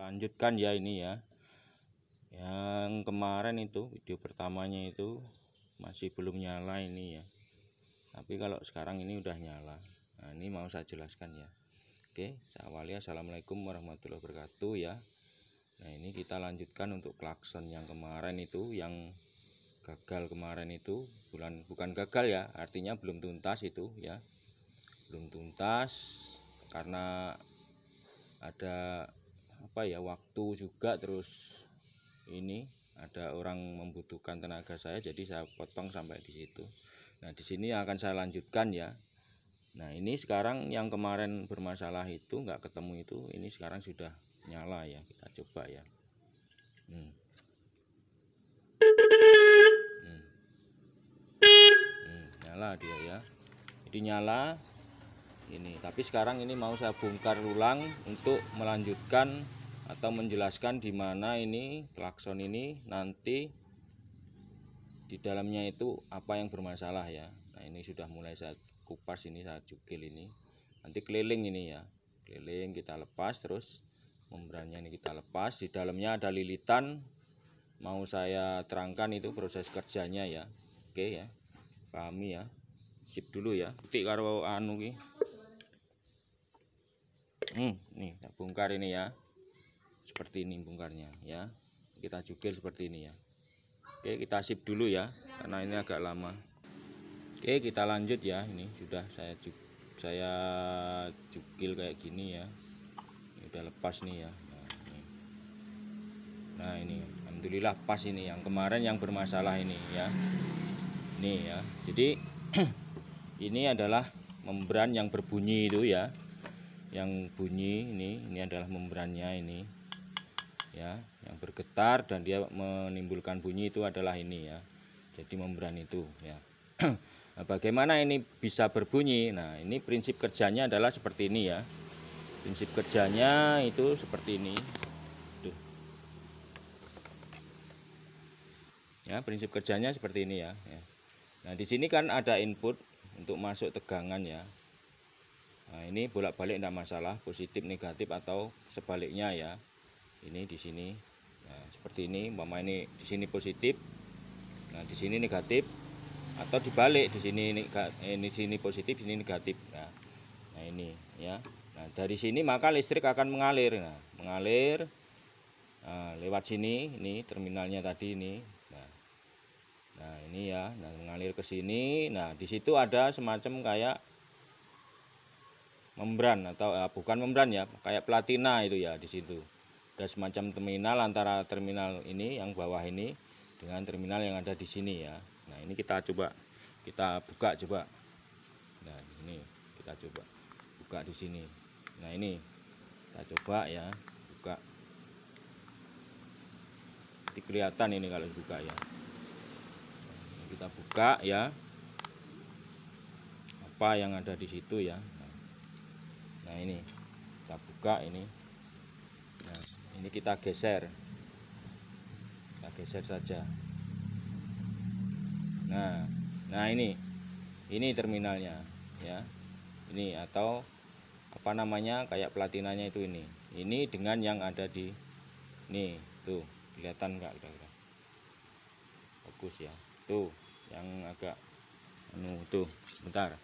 lanjutkan ya ini ya. Yang kemarin itu video pertamanya itu masih belum nyala ini ya. Tapi kalau sekarang ini udah nyala. Nah, ini mau saya jelaskan ya. Oke, saya awali. Assalamualaikum warahmatullahi wabarakatuh ya. Nah, ini kita lanjutkan untuk klakson yang kemarin itu, yang gagal kemarin itu, bukan gagal ya, artinya belum tuntas itu ya. Belum tuntas karena ada waktu juga, terus ini ada orang membutuhkan tenaga saya, jadi saya potong sampai di situ. Nah, di sini akan saya lanjutkan ya. Nah, ini sekarang yang kemarin bermasalah itu nggak ketemu itu, ini sekarang sudah nyala ya. Kita coba ya. Nyala dia ya. Jadi nyala ini. Tapi sekarang ini mau saya bongkar ulang untuk melanjutkan atau menjelaskan di mana ini klakson ini nanti di dalamnya itu apa yang bermasalah ya. Nah, ini sudah mulai saya kupas, ini saya cukil ini. Nanti keliling ini ya. Keliling kita lepas, terus membrannya ini kita lepas. Di dalamnya ada lilitan. Mau saya terangkan itu proses kerjanya ya. Oke ya. Pahami ya. Sip dulu ya. Titik karo anu ki. Nih, kita bongkar ini ya. Seperti ini bongkarnya ya. Kita cukil seperti ini ya. Oke, kita sip dulu ya, karena ini agak lama. Oke, kita lanjut ya. Ini sudah saya cukil kayak gini ya. Ini udah lepas nih ya. Nah, ini alhamdulillah pas ini. Yang kemarin yang bermasalah ini ya. Ini ya. Jadi ini adalah membran yang berbunyi itu ya. Yang bunyi ini adalah membrannya ini. Ya, yang bergetar dan dia menimbulkan bunyi itu adalah ini ya. Jadi membran itu ya. Nah, bagaimana ini bisa berbunyi? Nah, ini prinsip kerjanya adalah seperti ini ya. Prinsip kerjanya itu seperti ini. Tuh. Ya, prinsip kerjanya seperti ini ya. Nah, di sini kan ada input untuk masuk tegangan ya. Nah, ini bolak-balik tidak masalah, positif, negatif atau sebaliknya ya. Ini di sini, nah, seperti ini, umpama ini di sini positif, nah di sini negatif, atau dibalik, di sini ini sini positif, sini negatif. Nah ini ya. Nah, dari sini maka listrik akan mengalir. Nah, mengalir lewat sini, ini terminalnya tadi ini. Nah ini ya, nah, mengalir ke sini. Nah, di situ ada semacam kayak membran atau bukan membran ya, kayak platina itu ya di situ. Ada semacam terminal antara terminal ini yang bawah ini dengan terminal yang ada di sini ya. Nah, ini kita coba kita buka coba. Nah, ini kita coba buka di sini. Nah, ini kita coba ya, buka. Nanti kelihatan ini kalau dibuka ya. Nah, kita buka ya. Apa yang ada di situ ya. Nah, ini kita buka ini. Nah, ini kita geser saja. Nah ini terminalnya ya. Ini atau apa namanya, kayak platinanya itu ini dengan yang ada di nih tuh, kelihatan nggak kira-kira? Fokus ya, tuh yang agak tuh bentar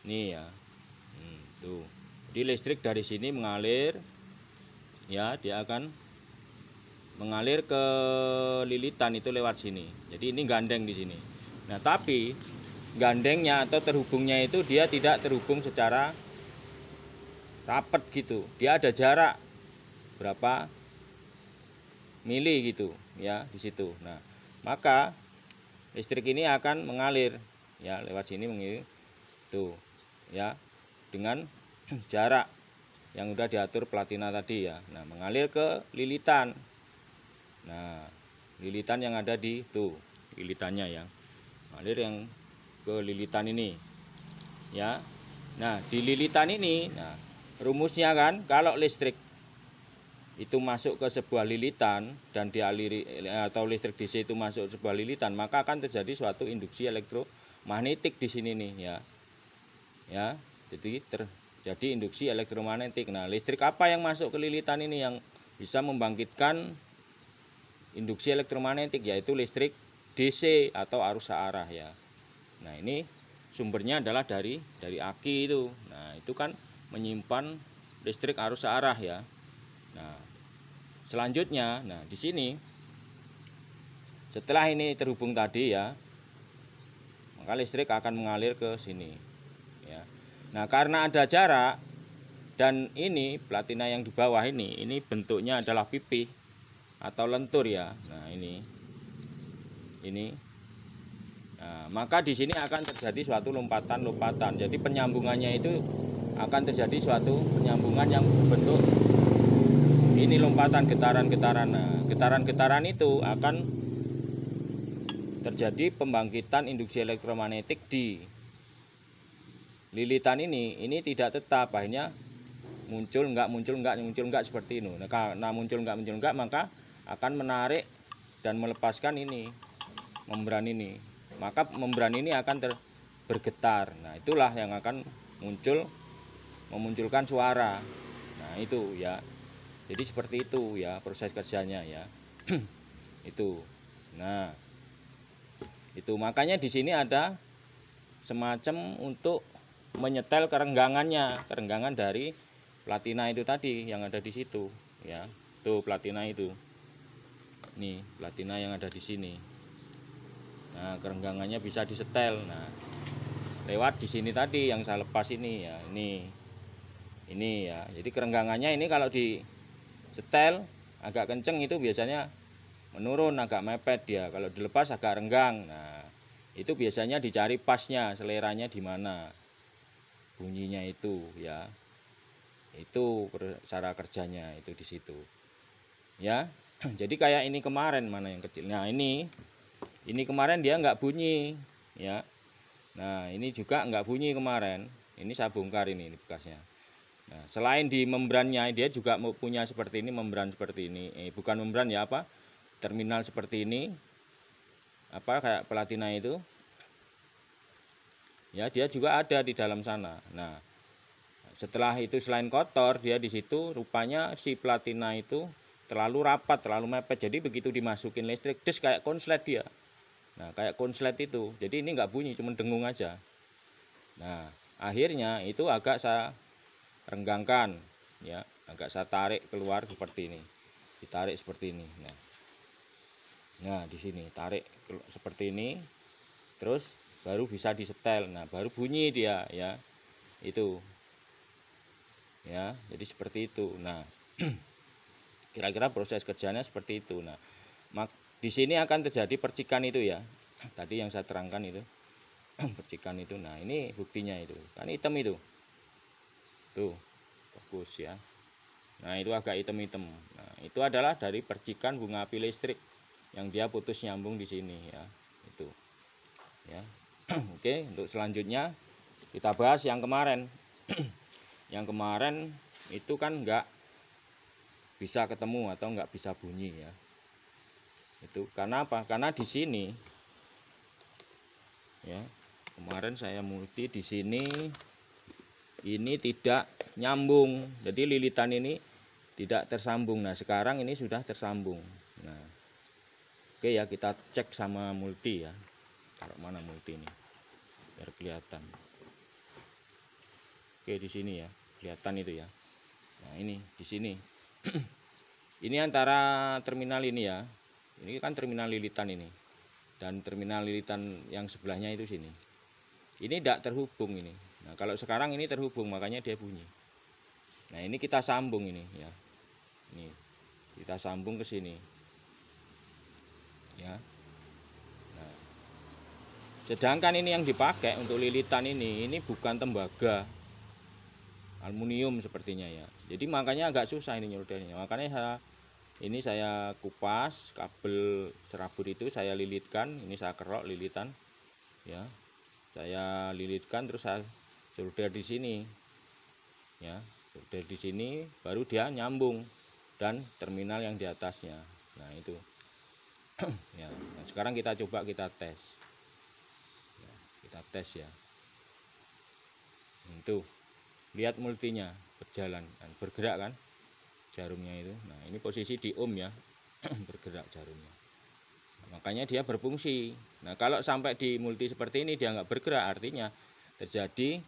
nih ya. Tuh, jadi listrik dari sini mengalir ya, dia akan mengalir ke lilitan itu lewat sini. Jadi ini gandeng di sini. Nah, tapi gandengnya atau terhubungnya itu dia tidak terhubung secara rapat gitu. Dia ada jarak berapa mili gitu ya di situ. Nah, maka listrik ini akan mengalir ya lewat sini mengalir tuh ya, dengan jarak yang udah diatur platina tadi ya. Nah, mengalir ke lilitan. Nah, lilitan yang ada di tuh, lilitannya ya. Mengalir yang ke lilitan ini. Ya. Nah, di lilitan ini, nah, rumusnya kan kalau listrik itu masuk ke sebuah lilitan dan dialiri, atau listrik DC itu masuk ke sebuah lilitan, maka akan terjadi suatu induksi elektromagnetik di sini nih ya. Jadi terjadi induksi elektromagnetik. Nah, listrik apa yang masuk ke lilitan ini yang bisa membangkitkan induksi elektromagnetik, yaitu listrik DC atau arus searah ya. Nah, ini sumbernya adalah dari aki itu. Nah, itu kan menyimpan listrik arus searah ya. Nah, selanjutnya, nah di sini setelah ini terhubung tadi ya, maka listrik akan mengalir ke sini ya. Nah, karena ada jarak dan ini platina yang di bawah ini bentuknya adalah pipih atau lentur ya. Nah, ini. Nah, maka di sini akan terjadi suatu lompatan-lompatan. Jadi penyambungannya itu akan terjadi suatu penyambungan yang bentuk ini lompatan, getaran-getaran. Nah, getaran-getaran itu akan terjadi pembangkitan induksi elektromagnetik di lilitan ini tidak tetap, akhirnya muncul enggak seperti ini. Nah, karena muncul enggak maka akan menarik dan melepaskan ini membran ini, maka membran ini akan bergetar. Nah, itulah yang akan memunculkan suara. Nah, itu ya, jadi seperti itu ya proses kerjanya ya. Itu. Nah, itu makanya di sini ada semacam untuk menyetel kerenggangan dari platina itu tadi yang ada di situ ya. Tuh platina itu. Nih, platina yang ada di sini. Nah, kerenggangannya bisa disetel. Nah, lewat di sini tadi yang saya lepas ini ya. Ini ya. Jadi kerenggangannya ini kalau disetel agak kenceng itu biasanya menurun, agak mepet dia. Kalau dilepas agak renggang. Nah, itu biasanya dicari pasnya, seleranya di mana bunyinya itu ya. Itu cara kerjanya itu di situ ya. Jadi kayak ini kemarin, mana yang kecil. Nah, ini kemarin dia nggak bunyi ya. Nah, ini juga nggak bunyi kemarin. Ini saya bongkar ini bekasnya. Nah, selain di membrannya, dia juga punya seperti ini, membran seperti ini. Bukan membran ya, apa? Terminal seperti ini. Apa kayak platina itu. Ya, dia juga ada di dalam sana. Nah, setelah itu selain kotor, dia di situ rupanya si platina itu terlalu rapat, terlalu mepet. Jadi begitu dimasukin listrik, des kayak konslet dia. Nah, kayak konslet itu. Jadi ini nggak bunyi, cuma dengung aja. Nah, akhirnya itu agak saya renggangkan ya, agak saya tarik keluar seperti ini. Ditarik seperti ini. Nah, di sini tarik seperti ini. Terus baru bisa disetel. Nah, baru bunyi dia ya. Itu. Ya, jadi seperti itu. Nah, kira-kira proses kerjanya seperti itu. Nah, di sini akan terjadi percikan itu ya. Tadi yang saya terangkan itu. Percikan itu. Nah, ini buktinya itu. Kan hitam itu. Tuh, fokus ya. Nah, itu agak hitam-hitam. Nah, itu adalah dari percikan bunga api listrik yang dia putus nyambung di sini ya. Itu. Ya. Oke, untuk selanjutnya kita bahas yang kemarin. Yang kemarin itu kan nggak bisa ketemu atau nggak bisa bunyi ya. Itu karena apa? Karena di sini ya, kemarin saya multi di sini ini tidak nyambung. Jadi lilitan ini tidak tersambung. Nah, sekarang ini sudah tersambung. Nah, oke ya, kita cek sama multi ya. Taruh mana multi ini? Biar kelihatan. Oke, di sini ya, kelihatan itu ya. Nah, ini di sini. Ini antara terminal ini ya. Ini kan terminal lilitan ini. Dan terminal lilitan yang sebelahnya itu sini. Ini tidak terhubung ini. Nah, kalau sekarang ini terhubung, makanya dia bunyi. Nah, ini kita sambung ini ya. Ini kita sambung ke sini. Ya. Nah, sedangkan ini yang dipakai untuk lilitan ini bukan tembaga. Aluminium sepertinya ya. Jadi makanya agak susah ini nyoldernya. Makanya saya kupas kabel serabut itu, saya lilitkan. Ini saya kerok lilitan ya. Saya lilitkan terus saya solder di sini. Ya, solder di sini baru dia nyambung dan terminal yang di atasnya. Nah, itu. Ya, nah, sekarang kita coba kita tes. Ya, kita tes ya. Itu. Lihat multinya berjalan kan, bergerak kan. jarumnya itu. Nah, ini posisi di ohm ya, bergerak jarumnya. Makanya dia berfungsi. Nah, kalau sampai di multi seperti ini dia nggak bergerak, artinya terjadi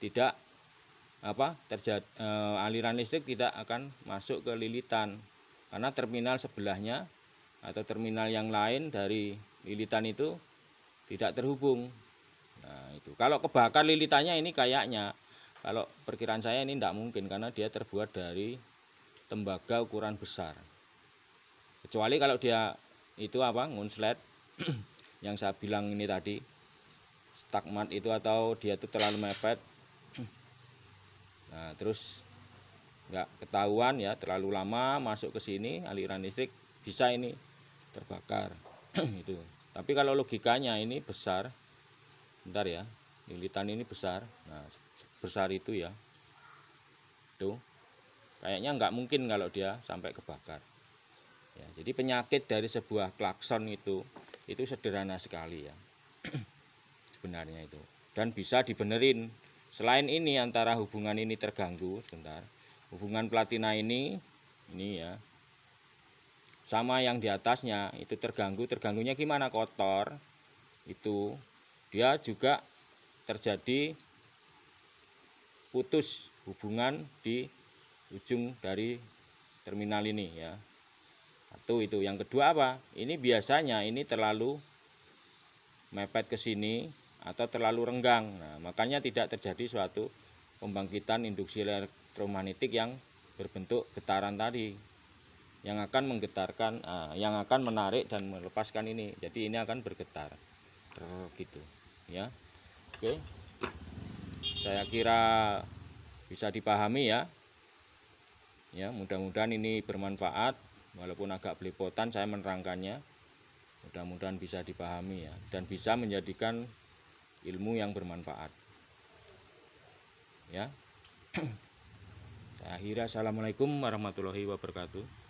tidak terjadi aliran listrik tidak akan masuk ke lilitan, karena terminal sebelahnya atau terminal yang lain dari lilitan itu tidak terhubung. Nah, itu kalau kebakar lilitannya ini kayaknya, kalau perkiraan saya ini tidak mungkin, karena dia terbuat dari tembaga ukuran besar. Kecuali kalau dia itu ngonslet yang saya bilang ini tadi, stagmat itu, atau dia itu terlalu mepet. Nah, terus nggak ketahuan ya, terlalu lama masuk ke sini aliran listrik, bisa ini terbakar. Itu. Tapi kalau logikanya ini besar, bentar ya, lilitan ini besar. Nah, besar itu ya, tuh kayaknya nggak mungkin kalau dia sampai kebakar ya. Jadi penyakit dari sebuah klakson itu sederhana sekali ya sebenarnya itu, dan bisa dibenerin. Selain ini, antara hubungan ini terganggu, sebentar, hubungan platina ini ya sama yang di atasnya itu terganggunya gimana, kotor itu, dia juga terjadi putus hubungan di ujung dari terminal ini ya. Satu itu. Yang kedua apa? Ini biasanya ini terlalu mepet ke sini atau terlalu renggang. Nah, makanya tidak terjadi suatu pembangkitan induksi elektromagnetik yang berbentuk getaran tadi, yang akan menggetarkan, yang akan menarik dan melepaskan ini. Jadi ini akan bergetar gitu ya. Oke, saya kira bisa dipahami ya. Ya, mudah-mudahan ini bermanfaat, walaupun agak belepotan saya menerangkannya. Mudah-mudahan bisa dipahami ya, dan bisa menjadikan ilmu yang bermanfaat. Ya. Saya akhiri, assalamualaikum warahmatullahi wabarakatuh.